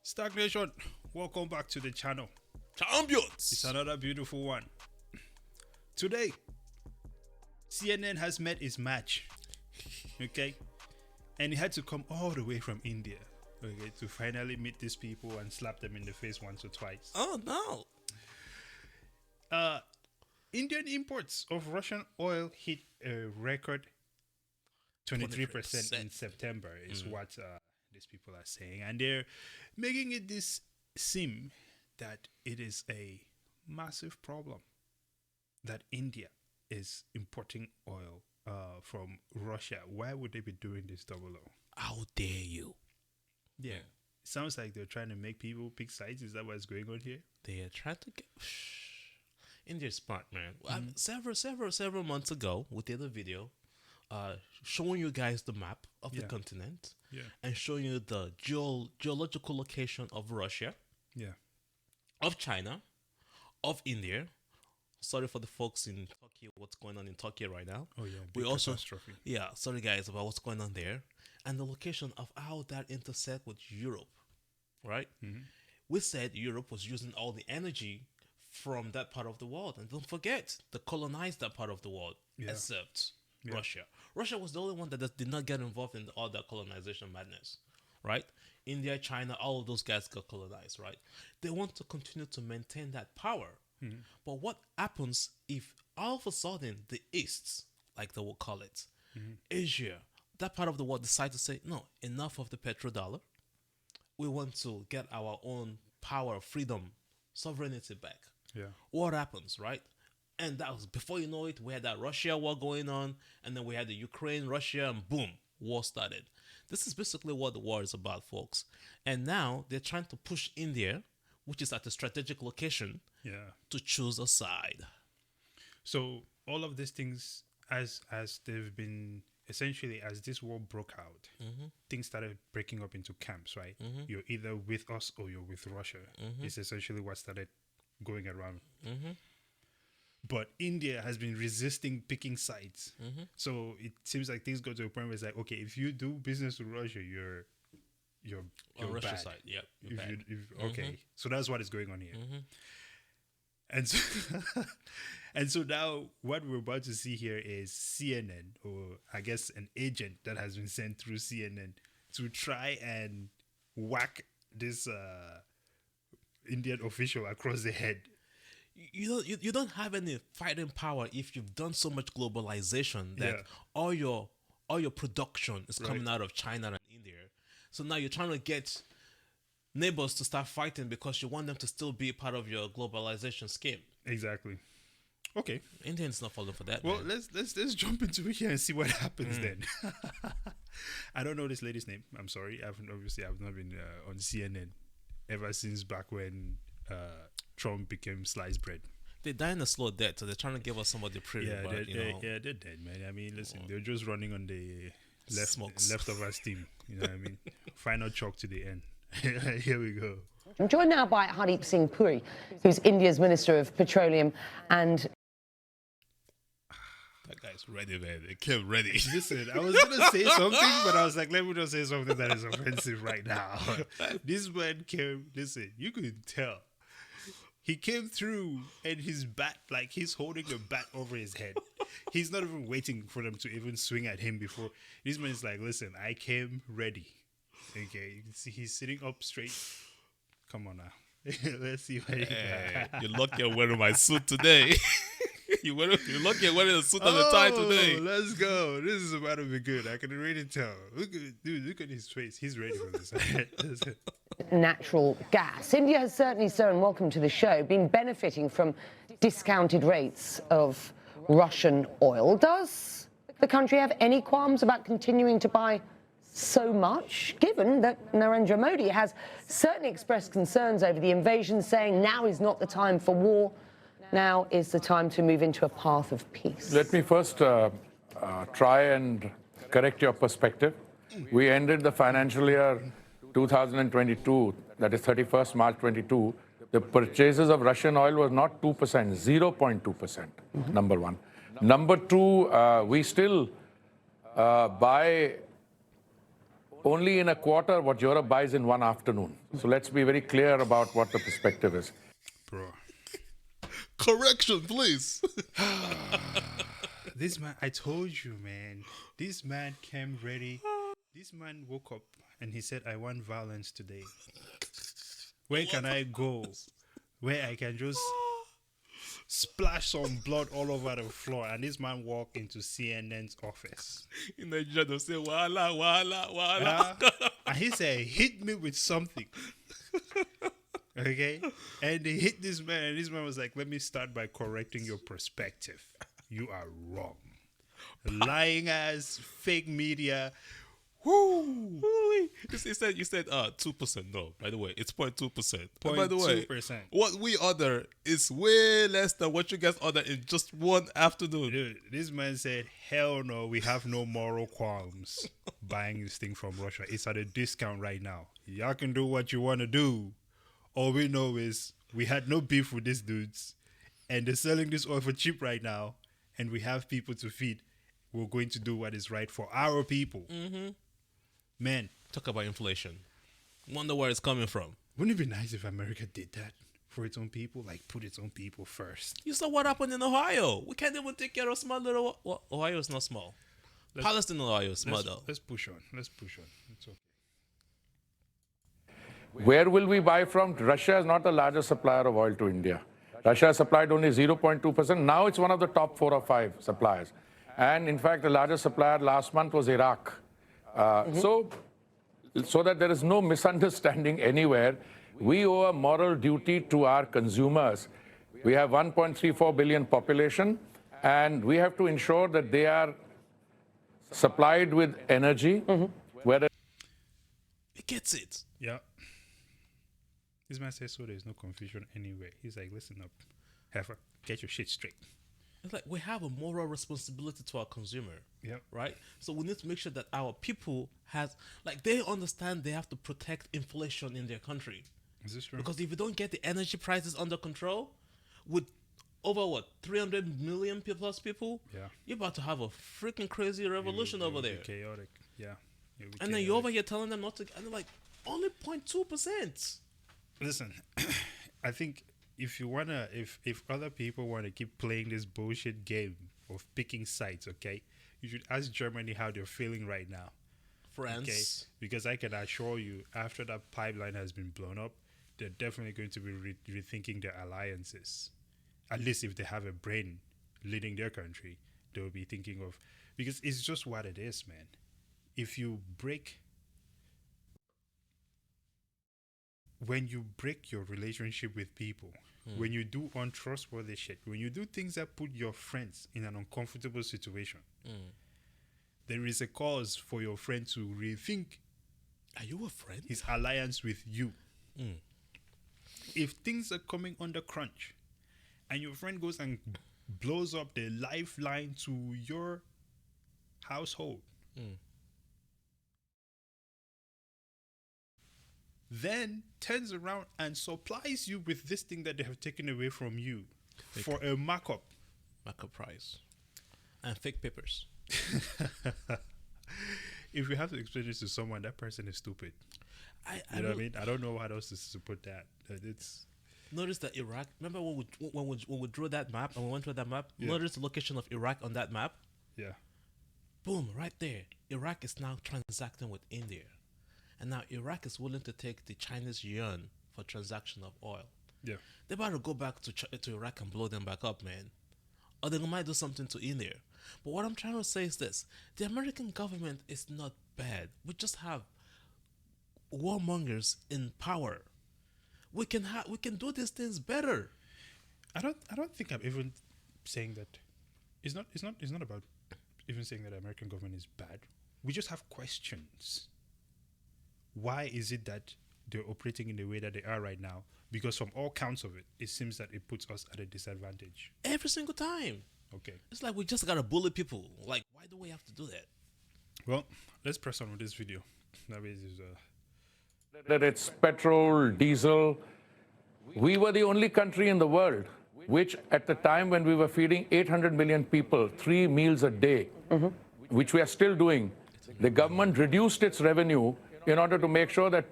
STAKK Nation, welcome back to the channel. Champions! It's another beautiful one. Today, CNN has met its match. Okay? And it had to come all the way from India. Okay, to finally meet these people and slap them in the face once or twice. Oh no! Indian imports of Russian oil hit a record 23% in September is what these people are saying. And they're making it seem that it is a massive problem that India is importing oil from Russia. Why would they be doing this double O? How dare you? Yeah. It sounds like they're trying to make people pick sides. Is that what's going on here? They are trying to get... India's smart, man. Several months ago, we did a video showing you guys the map of the continent and showing you the geological location of Russia, of China, of India. Sorry for the folks in Turkey, what's going on in Turkey right now. Oh yeah, we also catastrophe. Sorry guys about what's going on there, and the location of how that intersect with Europe, right? We said Europe was using all the energy from that part of the world, and don't forget, they colonized that part of the world, except Russia. Russia was the only one that did not get involved in all that colonization madness, right? India, China, all of those guys got colonized, right? They want to continue to maintain that power. But what happens if all of a sudden the East, like they will call it, Asia, that part of the world decide to say, no, enough of the petrodollar. We want to get our own power, freedom, sovereignty back. What happens, right? And that was, before you know it, we had that Russia war going on, and then we had the Ukraine, Russia, and boom, war started. This is basically what the war is about, folks. And now they're trying to push India, which is at a strategic location, to choose a side. So all of these things, as they've been, essentially, as this war broke out, things started breaking up into camps, right? You're either with us or you're with Russia. It's essentially what started going around. But India has been resisting picking sides. So it seems like things go to a point where it's like, okay, if you do business with Russia, you're on Russia's bad. side. Yep, Okay, so that's what is going on here. And so, and so now what we're about to see here is CNN, or I guess an agent that has been sent through CNN to try and whack this Indian official across the head. You don't have any fighting power if you've done so much globalization that all your production is coming out of China and India. So now you're trying to get neighbors to start fighting because you want them to still be part of your globalization scheme. Exactly. Okay. Indians not falling for that. Well, man. let's jump into it here and see what happens then. I don't know this lady's name. I'm sorry. I've not been on CNN ever since back when Trump became sliced bread. They're dying a slow death, so they're trying to give us some of the pretty. They're dead, man. I mean, listen, they're just running on the leftover steam. You know what I mean? Final chalk to the end. Here we go. I'm joined now by Hardeep Singh Puri, who's India's Minister of Petroleum and... That guy's ready, man. They came ready. Listen, I was going to say something, but I was like, let me not say something that is offensive right now. This man came, listen, you could tell. He came through and his bat, like he's holding the bat over his head. He's not even waiting for them to even swing at him before. This man's like, listen, I came ready. Okay, you can see he's sitting up straight. Come on now. Let's see what you're lucky I'm wearing my suit today. You're lucky I'm wearing a suit and a tie today. Let's go. This is about to be good. I can already tell. Look at his face. He's ready for this. natural gas. India has certainly, sir, and welcome to the show, been benefiting from discounted rates of Russian oil. Does the country have any qualms about continuing to buy so much, given that Narendra Modi has certainly expressed concerns over the invasion, saying now is not the time for war, now is the time to move into a path of peace? Let me first try and correct your perspective. We ended the financial year 2022, that is 31st March 22, the purchases of Russian oil was not 2%, 0.2%, number one. Number two, we still buy only in a quarter what Europe buys in one afternoon. So let's be very clear about what the perspective is. Bro. Correction, please. This man, I told you, man. This man came ready. This man woke up and he said, I want violence today. Where can I go? Where I can just splash some blood all over the floor. And this man walked into CNN's office. In Nigeria, they'll say, wala, wala, wala. And he said, hit me with something. Okay? And they hit this man. And this man was like, let me start by correcting your perspective. You are wrong. Lying ass, fake media. Woo! You said 2%. No, by the way, it's 0.2%. By the way, 0.2%. what we order is way less than what you guys order in just one afternoon. Dude, this man said, hell no, we have no moral qualms buying this thing from Russia. It's at a discount right now. Y'all can do what you want to do. All we know is we had no beef with these dudes, and they're selling this oil for cheap right now, and we have people to feed. We're going to do what is right for our people. Mm-hmm. Man. Talk about inflation. Wonder where it's coming from. Wouldn't it be nice if America did that for its own people? Like, put its own people first. You saw what happened in Ohio. We can't even take care of small little... Well, Ohio is not small. Palestine, Ohio is small, though. Let's push on. It's okay. Where will we buy from? Russia is not the largest supplier of oil to India. Russia supplied only 0.2%. Now it's one of the top 4 or 5 suppliers. And in fact, the largest supplier last month was Iraq. So that there is no misunderstanding anywhere, we owe a moral duty to our consumers. We have 1.34 billion population, and we have to ensure that they are supplied with energy. Whether It gets it. Yeah. This man says so there's no confusion anywhere. He's like, listen up, heifer, get your shit straight. It's like we have a moral responsibility to our consumer. Yep. Right? So we need to make sure that our people they understand they have to protect inflation in their country. Is this true? Because if you don't get the energy prices under control, with over 300 million plus people, you're about to have a freaking crazy revolution over there. Chaotic. Yeah. And then you're over here telling them not to, and they're like, only 0.2%. Listen, I think if you wanna, if other people wanna keep playing this bullshit game of picking sides, okay, you should ask Germany how they're feeling right now. France. Okay, because I can assure you, after that pipeline has been blown up, they're definitely going to be rethinking their alliances. At least if they have a brain leading their country, they'll be thinking of, because it's just what it is, man. If you break, when you break your relationship with people, when you do untrustworthy shit, when you do things that put your friends in an uncomfortable situation, there is a cause for your friend to rethink. Are you a friend? His alliance with you. If things are coming under crunch, and your friend goes and blows up the lifeline to your household, then turns around and supplies you with this thing that they have taken away from you for a markup price and fake papers. If you have to explain this to someone, that person is stupid. You know what I mean? I don't know how else to put that. It's notice that Iraq. Remember when we drew that map and we went through that map. Yeah. Notice the location of Iraq on that map. Yeah. Boom! Right there, Iraq is now transacting with India, and now Iraq is willing to take the Chinese yuan for transaction of oil. Yeah. They're about to go back to Iraq and blow them back up, man. Or they might do something to India. But what I'm trying to say is this: the American government is not bad. We just have warmongers in power. We can do these things better. I don't think I'm even saying that. It's not about even saying that the American government is bad. We just have questions. Why is it that they're operating in the way that they are right now? Because from all counts of it, it seems that it puts us at a disadvantage. Every single time. Okay. It's like we just gotta bully people. Like, why do we have to do that? Well, let's press on with this video. That is that it's petrol, diesel. We were the only country in the world which, at the time when we were feeding 800 million people 3 meals a day, which we are still doing, The government reduced its revenue in order to make sure that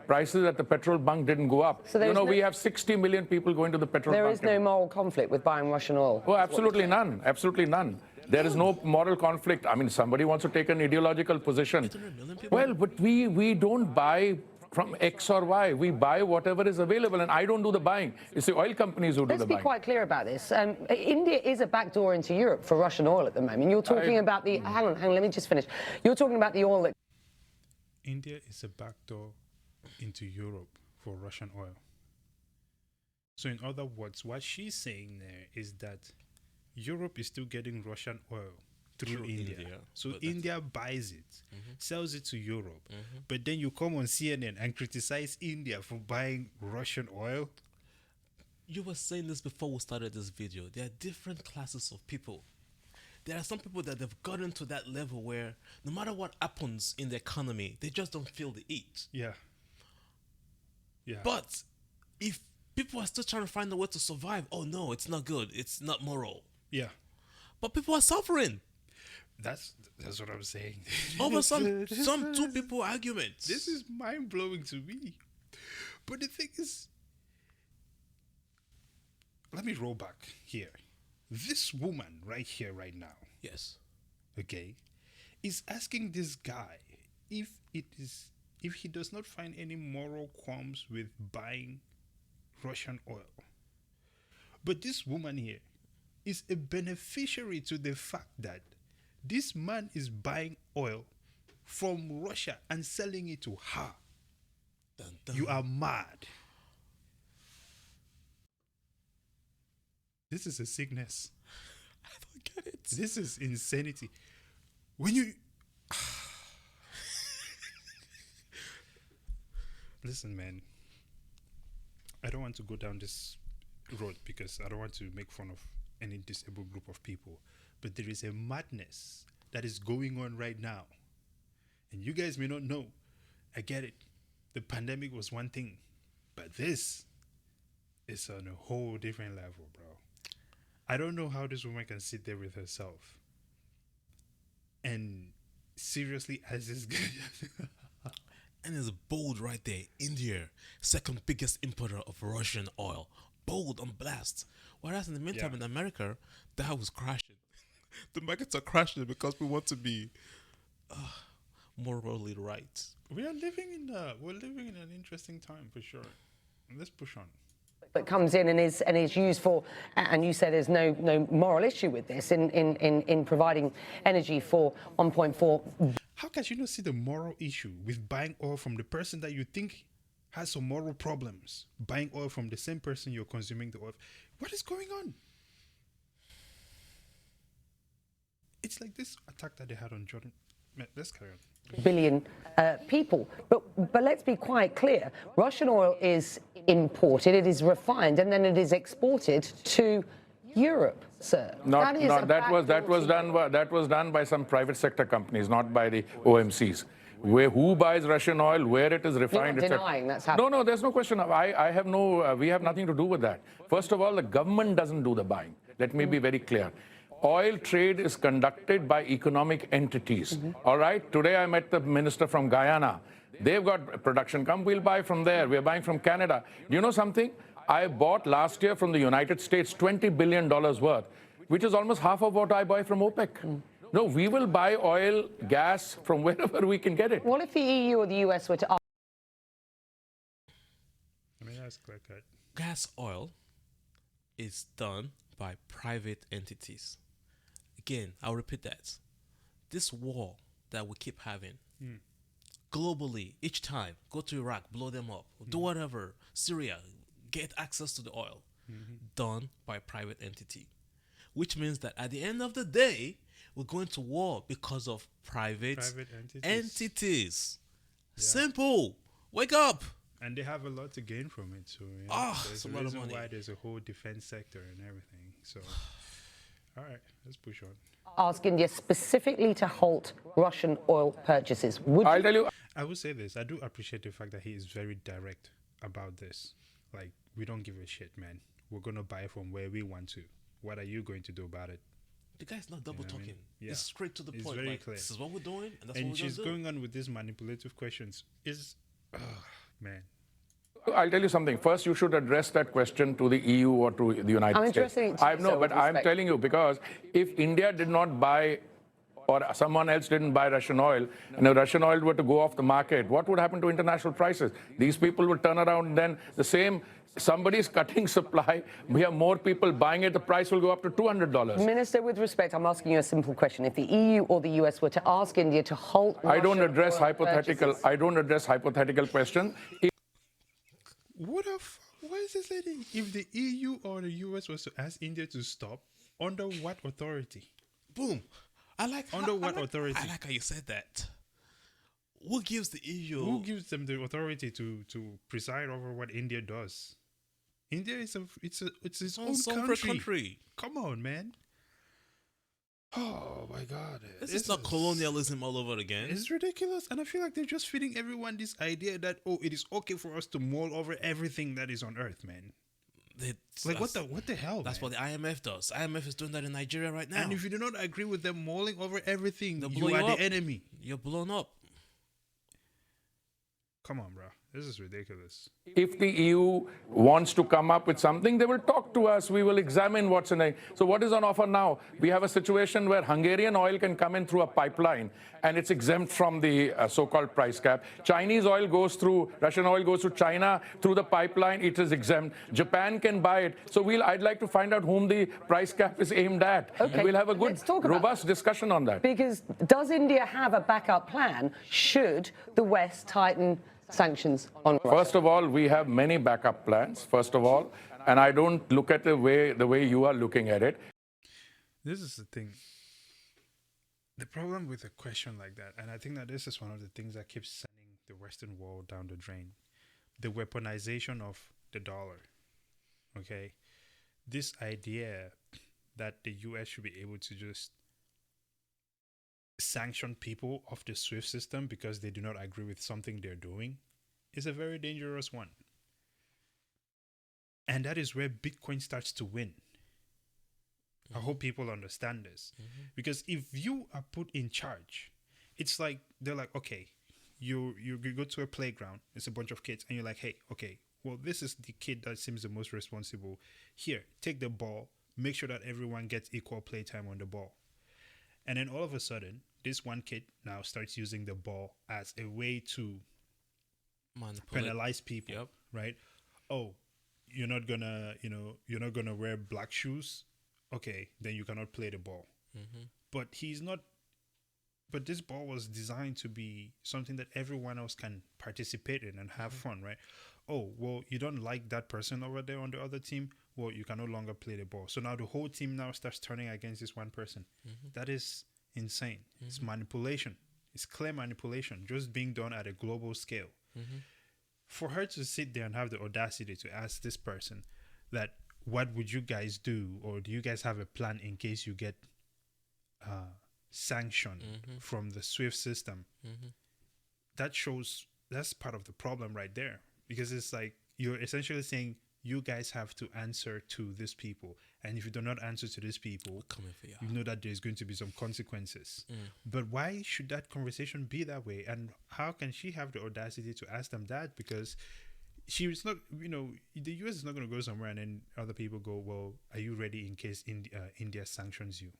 prices at the petrol bunk didn't go up. So we have 60 million people going to the petrol there bunk. is no moral conflict with buying Russian oil? Oh, absolutely none. Absolutely none. There is no moral conflict. I mean, somebody wants to take an ideological position. Well, but we don't buy from X or Y. We buy whatever is available, and I don't do the buying. It's the oil companies who do the Let's be buying. quite clear about this. India is a backdoor into Europe for Russian oil at the moment. You're talking about the... Hang on, let me just finish. You're talking about the oil that... India is a backdoor into Europe for Russian oil. So in other words, what she's saying there is that Europe is still getting Russian oil through India. So India buys it, sells it to Europe. But then you come on CNN and criticize India for buying Russian oil. You were saying this before we started this video. There are different classes of people. There are some people that have gotten to that level where no matter what happens in the economy, they just don't feel the heat. Yeah. Yeah. But if people are still trying to find a way to survive, oh no, it's not good. It's not moral. Yeah. But people are suffering That's what I'm saying. over some two people arguments. This is mind blowing to me. But the thing is, let me roll back here. This woman right here, right now, Yes. okay, is asking this guy if he does not find any moral qualms with buying Russian oil. But this woman here is a beneficiary to the fact that this man is buying oil from Russia and selling it to her. Dun, dun. You are mad. This is a sickness. I don't get it. This is insanity. When you listen, man, I don't want to go down this road because I don't want to make fun of any disabled group of people, but there is a madness that is going on right now, and you guys may not know. I get it. The pandemic was one thing, but this is on a whole different level, bro. I don't know how this woman can sit there with herself and seriously as this guy. And it's bold right there. India, second biggest importer of Russian oil. Bold on blast. Whereas in the meantime, Yeah. in America, that was crashing. The markets are crashing because we want to be morally right. We're living in an interesting time for sure. Let's push on. that comes in and is used for, and you say there's no moral issue with this in providing energy for 1.4. How can you not see the moral issue with buying oil from the person that you think has some moral problems? Buying oil from the same person you're consuming the oil. What is going on? It's like this attack that they had on Jordan. Man, let's carry on. Billion people. But let's be quite clear. Russian oil is imported, it is refined, and then it is exported to Europe, sir. That was done by some private sector companies, not by the OMCs. Who buys Russian oil, where it is refined, You're not denying that's happening. No, there's no question. We have nothing to do with that. First of all, the government doesn't do the buying. Let me be very clear. Oil trade is conducted by economic entities. All right? Today I met the minister from Guyana. They've got production. Come, we'll buy from there. We're buying from Canada. Do you know something? I bought last year from the United States $20 billion worth, which is almost half of what I buy from OPEC. No, we will buy oil, gas from wherever we can get it. What if the EU or the US were to ask? I mean, that's clear cut. Gas oil is done by private entities. Again, I'll repeat that. This war that we keep having, globally, each time, go to Iraq, blow them up, do whatever, Syria, get access to the oil, done by private entity. Which means that at the end of the day, we're going to war because of private entities. Yeah. Simple. Wake up. And they have a lot to gain from it. So there's a a lot of reason money. why there's a whole defense sector and everything. So, all right, let's push on. Ask India specifically to halt Russian oil purchases. Would I'll you? tell you. I will say this. I do appreciate the fact that he is very direct about this. Like, we don't give a shit, man. We're going to buy from where we want to. What are you going to do about it? The guy's not double what I mean? talking. Yeah. It's straight to the It's point. very Like, clear. this is what we're doing, and that's And what we're she's gonna do. going on with these manipulative questions. Man. I'll tell you something. First, you should address that question to the EU or to the United I'm States. addressing it to you, No, sir, but with I'm respect. telling you because if India did not buy or someone else didn't buy Russian oil, and if Russian oil were to go off the market, what would happen to international prices? These people would turn around and then the same, somebody's cutting supply, we have more people buying it, the price will go up to $200. Minister, with respect, I'm asking you a simple question. If the EU or the US were to ask India to halt I don't Russian address oil hypothetical. purchases- I don't address hypothetical questions. What is this lady? If the EU or the US was to ask India to stop, under what authority? Boom. I like Under how, what authority? I like how you said that. What gives the EU? Who gives them the authority to preside over what India does? India is it's its own sovereign country. Come on, man. Oh my God! This is not colonialism all over again. It's ridiculous, and I feel like they're just feeding everyone this idea that it is okay for us to mull over everything that is on Earth, man. Like what the hell? That's man? what the IMF does. IMF is doing that in Nigeria right now. And if you do not agree with them mulling over everything, They'll you blow are you the up. enemy. You're blown up. Come on, bro. This is ridiculous. If the EU wants to come up with something, they will talk to us. We will examine what's in it. So what is on offer now? We have a situation where Hungarian oil can come in through a pipeline and it's exempt from the so-called price cap. Chinese oil goes through, Russian oil goes to China through the pipeline. It is exempt. Japan can buy it. So I'd like to find out whom the price cap is aimed at. Okay, And we'll have a good, let's talk about robust discussion on that. Because does India have a backup plan should the West tighten sanctions on Russia? First of all, we have many backup plans, first of all, and I don't look at the way you are looking at it. This is the thing. The problem with a question like that, and I think that this is one of the things that keeps sending the Western world down the drain, the weaponization of the dollar. Okay? This idea that the US should be able to just sanction people off the SWIFT system because they do not agree with something they're doing is a very dangerous one. And that is where Bitcoin starts to win. I hope people understand this. Because if you are put in charge, it's like they're like, okay, you go to a playground, it's a bunch of kids, and you're like, hey, okay, well, this is the kid that seems the most responsible. Here, take the ball, make sure that everyone gets equal playtime on the ball. And then all of a sudden, this one kid now starts using the ball as a way to penalize people, Yep. right? Oh, you're not gonna wear black shoes. Okay, then you cannot play the ball. But he's not. But this ball was designed to be something that everyone else can participate in and have fun, right? Oh, well, you don't like that person over there on the other team. Well, you can no longer play the ball. So now the whole team now starts turning against this one person. That is insane. It's manipulation. It's clear manipulation, just being done at a global scale. For her to sit there and have the audacity to ask this person that, what would you guys do? Or do you guys have a plan in case you get sanctioned from the SWIFT system? That shows, that's part of the problem right there. Because it's like, you're essentially saying, you guys have to answer to these people. And if you do not answer to these people, Coming for you. you know that there's going to be some consequences. But why should that conversation be that way? And how can she have the audacity to ask them that? Because she was not, the US is not going to go somewhere and then other people go, well, are you ready in case India sanctions you?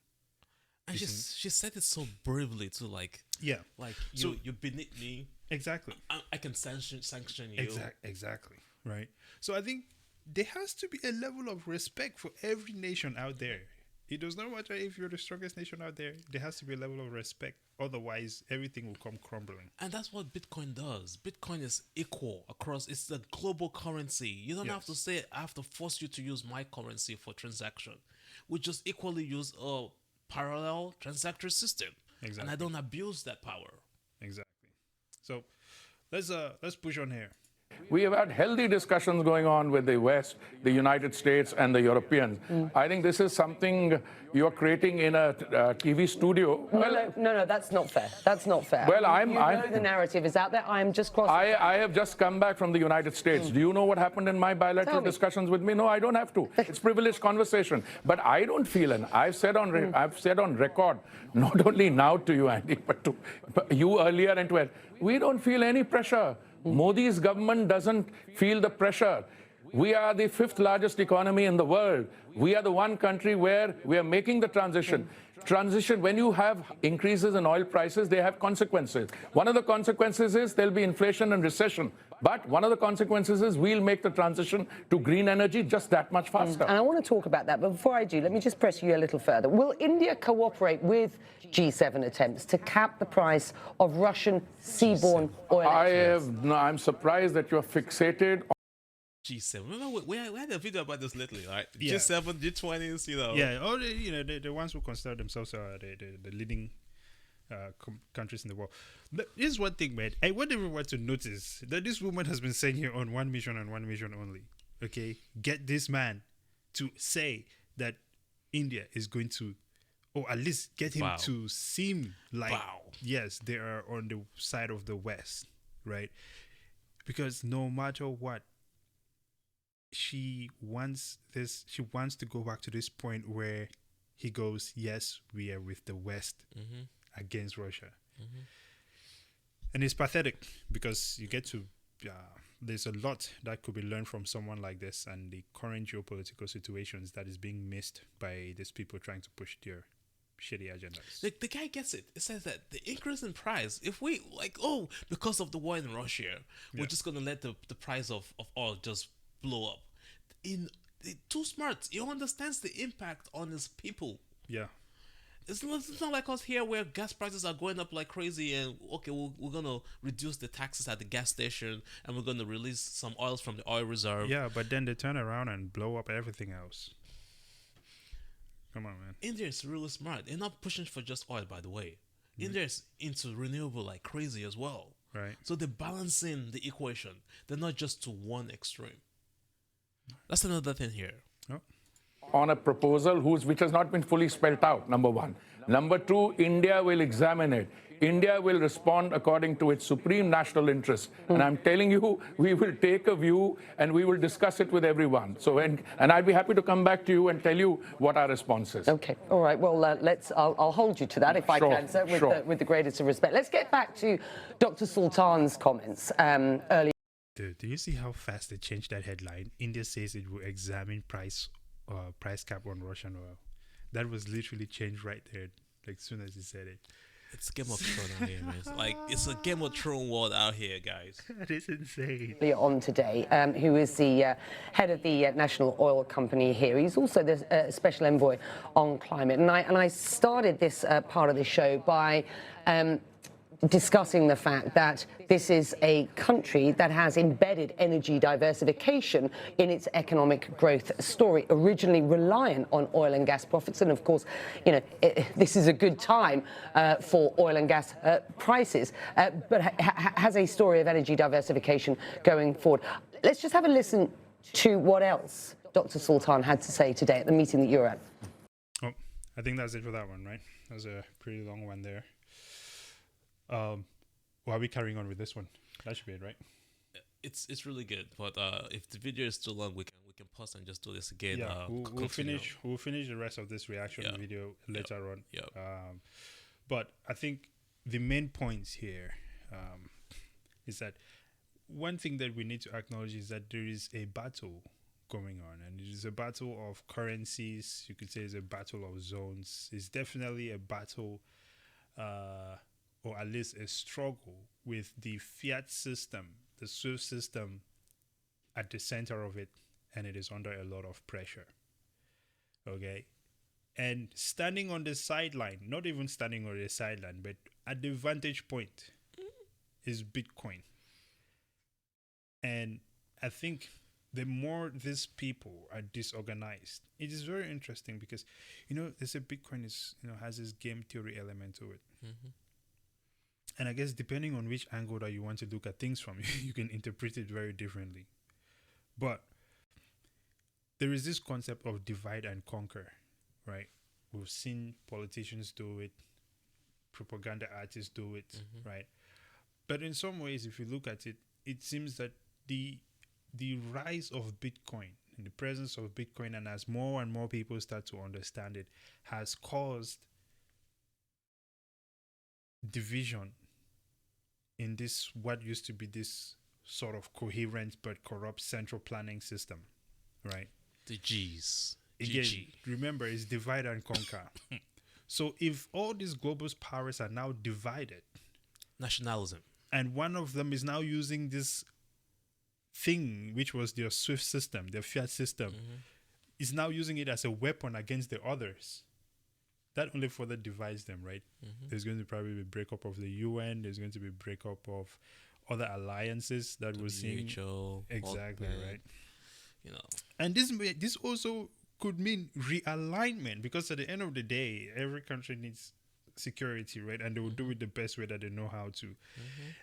And she said it so bravely too, like Yeah. like So- you're beneath me. Exactly. I can sanction you. Exactly. Right. So I think there has to be a level of respect for every nation out there. It does not matter if you're the strongest nation out there. There has to be a level of respect. Otherwise, everything will come crumbling. And that's what Bitcoin does. Bitcoin is equal across. It's a global currency. You don't have to say, I have to force you to use my currency for transaction. We just equally use a parallel transaction system. Exactly. And I don't abuse that power. Exactly. So let's push on here. We have had healthy discussions going on with the West, the United States, and the Europeans. I think this is something you're creating in a TV studio. No, that's not fair. That's not fair. Well, you know the narrative is out there. I am just crossing. I have just come back from the United States. Do you know what happened in my bilateral discussions with me? No, I don't have to. It's privileged conversation. But I don't feel, and I've said on record, not only now to you, Andy, but to you earlier and to we don't feel any pressure. Modi's government doesn't feel the pressure. We are the 5th largest economy in the world. We are the one country where we are making the transition. When you have increases in oil prices, they have consequences. One of the consequences is there'll be inflation and recession. But one of the consequences is we'll make the transition to green energy just that much faster. And I want to talk about that. But before I do, let me just press you a little further. Will India cooperate with G7 attempts to cap the price of Russian seaborne oil? I'm surprised that you're fixated G7. Remember, we had a video about this lately, right? Yeah. G7, G20s, you know. Yeah, all the ones who consider themselves the leading countries in the world. But here's one thing, man. I want everyone to notice that this woman has been saying here on one mission and one mission only. Okay, get this man to say that India is going to, or at least get him to seem like yes, they are on the side of the West, right? Because no matter what, she wants to go back to this point where he goes, yes, we are with the West against Russia. And it's pathetic because you get to there's a lot that could be learned from someone like this and the current geopolitical situations that is being missed by these people trying to push their shitty agendas. The guy gets it. It says that the increase in price, if we because of the war in Russia, we're just gonna let the price of oil just blow up. Too smart. He understands the impact on his people. Yeah. It's not like us here where gas prices are going up like crazy and we're gonna reduce the taxes at the gas station and we're gonna release some oils from the oil reserve. Yeah, but then they turn around and blow up everything else. Come on, man. India is really smart. They're not pushing for just oil, by the way. India is into renewable like crazy as well. Right. So they're balancing the equation. They're not just to one extreme. That's another thing here. Oh. on a proposal which has not been fully spelled out, number one. Number two, India will examine it. India will respond according to its supreme national interest. And I'm telling you, we will take a view and we will discuss it with everyone. So, and I'd be happy to come back to you and tell you what our response is. Okay, all right. Well, I'll hold you to that if I can, sir, with the greatest of respect. Let's get back to Dr. Sultan's comments earlier. Dude, do you see how fast they changed that headline? India says it will examine price cap on Russian oil. That was literally changed right there, like as soon as he said it. It's Game of Thrones out here, man. It's a Game of Thrones world out here, guys. That is insane. On today, who is the head of the National Oil Company here. He's also the special envoy on climate. And I started this part of the show by discussing the fact that this is a country that has embedded energy diversification in its economic growth story, originally reliant on oil and gas profits. And of course, you know, this is a good time for oil and gas prices, but has a story of energy diversification going forward. Let's just have a listen to what else Dr. Sultan had to say today at the meeting that you're at. Oh, I think that's it for that one, right? That was a pretty long one there. Why are we carrying on with this one? That should be it, right? It's really good, but if the video is too long, we can pause and just do this again. Yeah, we'll finish the rest of this reaction video later on. Yeah. But I think the main points here is that one thing that we need to acknowledge is that there is a battle going on, and it is a battle of currencies. You could say it's a battle of zones. It's definitely a battle, or at least a struggle with the fiat system, the SWIFT system at the center of it, and it is under a lot of pressure. Okay? And standing on the sideline, not even standing on the sideline, but at the vantage point is Bitcoin. And I think the more these people are disorganized, it is very interesting because, you know, they say Bitcoin is, you know, has this game theory element to it. Mm-hmm. And I guess depending on which angle that you want to look at things from, you can interpret it very differently. But there is this concept of divide and conquer, right? We've seen politicians do it, propaganda artists do it, right? But in some ways, if you look at it, it seems that the rise of Bitcoin and the presence of Bitcoin, and as more and more people start to understand it, has caused division in this what used to be this sort of coherent but corrupt central planning system, right? The G's. Again, GG. remember, it's divide and conquer. So if all these global powers are now divided, Nationalism. and one of them is now using this thing, which was their SWIFT system, their fiat system, is now using it as a weapon against the others, that only further divides them, right? There's going to probably be breakup of the UN. There's going to be breakup of other alliances that we're seeing. WHO, Exactly, World Bank, right? You know. And this also could mean realignment, because at the end of the day, every country needs security, right? And they will do it the best way that they know how to.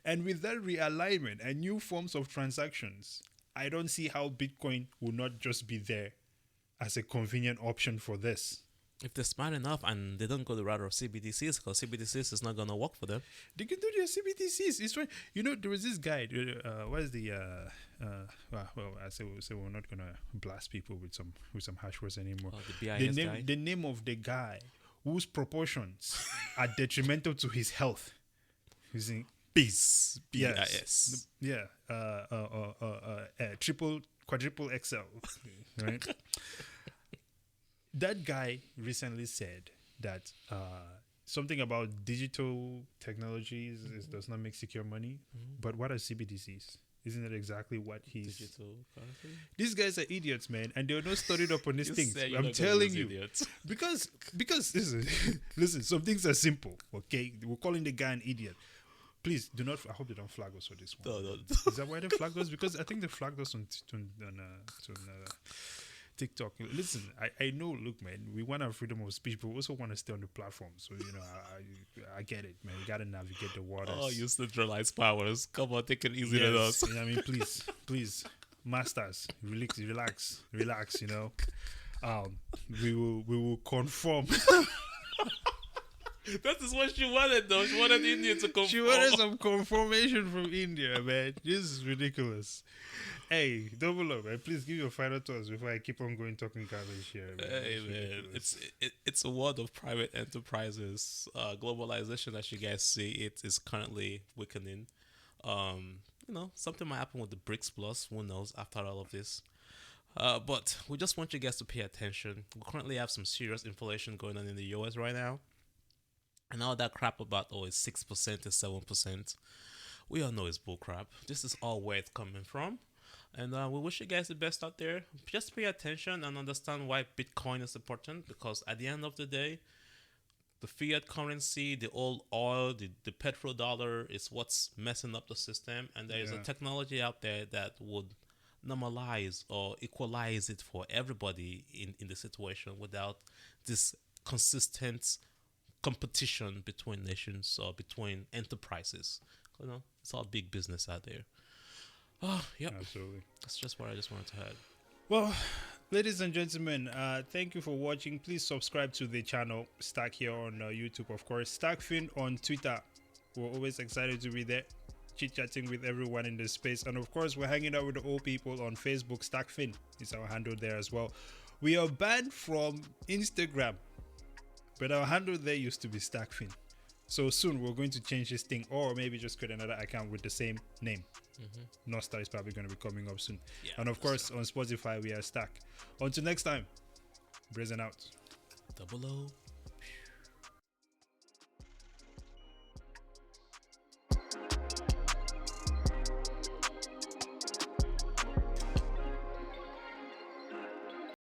And with that realignment and new forms of transactions, I don't see how Bitcoin will not just be there as a convenient option for this. If they're smart enough and they don't go the route of CBDCs, because CBDCs is not going to work for them. They can do their CBDCs. It's right. You know, there was this guy. What is the? I say we're not gonna blast people with some hash words anymore. Oh, the BIS guy? The name of the guy whose proportions are detrimental to his health. Using BIS. yes, yeah, quadruple XL, right? That guy recently said that something about digital technologies does not make secure money. But what are CBDCs? Isn't that exactly what he's... Digital currency? These guys are idiots, man, and they're not studied up on these You things. say you're I'm not gonna telling use you. idiots. Because listen, some things are simple, okay? We're calling the guy an idiot. Please do not... I hope they don't flag us for this one. No. Is that why they flagged us? Because I think they flagged us on TikTok. Listen, I know, look, man, we want our freedom of speech, but we also want to stay on the platform. So, you know, I get it, man. We got to navigate the waters. Oh, you centralized powers. Come on, take it easy on us. You know what I mean? Please, masters, relax, you know. We will conform. That is what she wanted, though. She wanted India to conform. She wanted some confirmation from India, man. This is ridiculous. Hey, double up, man. Please give your final thoughts before I keep on going talking garbage here. Man. Hey, man. It's a world of private enterprises. Globalization, as you guys see, it is currently weakening. You know, something might happen with the BRICS Plus. Who knows after all of this? But we just want you guys to pay attention. We currently have some serious inflation going on in the US right now. And all that crap about, it's 6% to 7%. We all know it's bullcrap. This is all where it's coming from. And we wish you guys the best out there. Just pay attention and understand why Bitcoin is important. Because at the end of the day, the fiat currency, the old oil, the petrodollar is what's messing up the system. And there is a technology out there that would normalize or equalize it for everybody in the situation without this consistent competition between nations or between enterprises. You know, it's all big business out there. Oh, yeah, Absolutely. that's just what I just wanted to add. Well, ladies and gentlemen, thank you for watching. Please subscribe to the channel STAKK here on YouTube, of course. STAKKFin on Twitter. We're always excited to be there, chit-chatting with everyone in the space. And of course, we're hanging out with the old people on Facebook. STAKKFin is our handle there as well. We are banned from Instagram, but our handle there used to be STAKKFin. So soon we're going to change this thing, or maybe just create another account with the same name. Nostar is probably going to be coming up soon. Yeah, and of course, on Spotify, we are STAKK. Until next time, Brazen out. 00.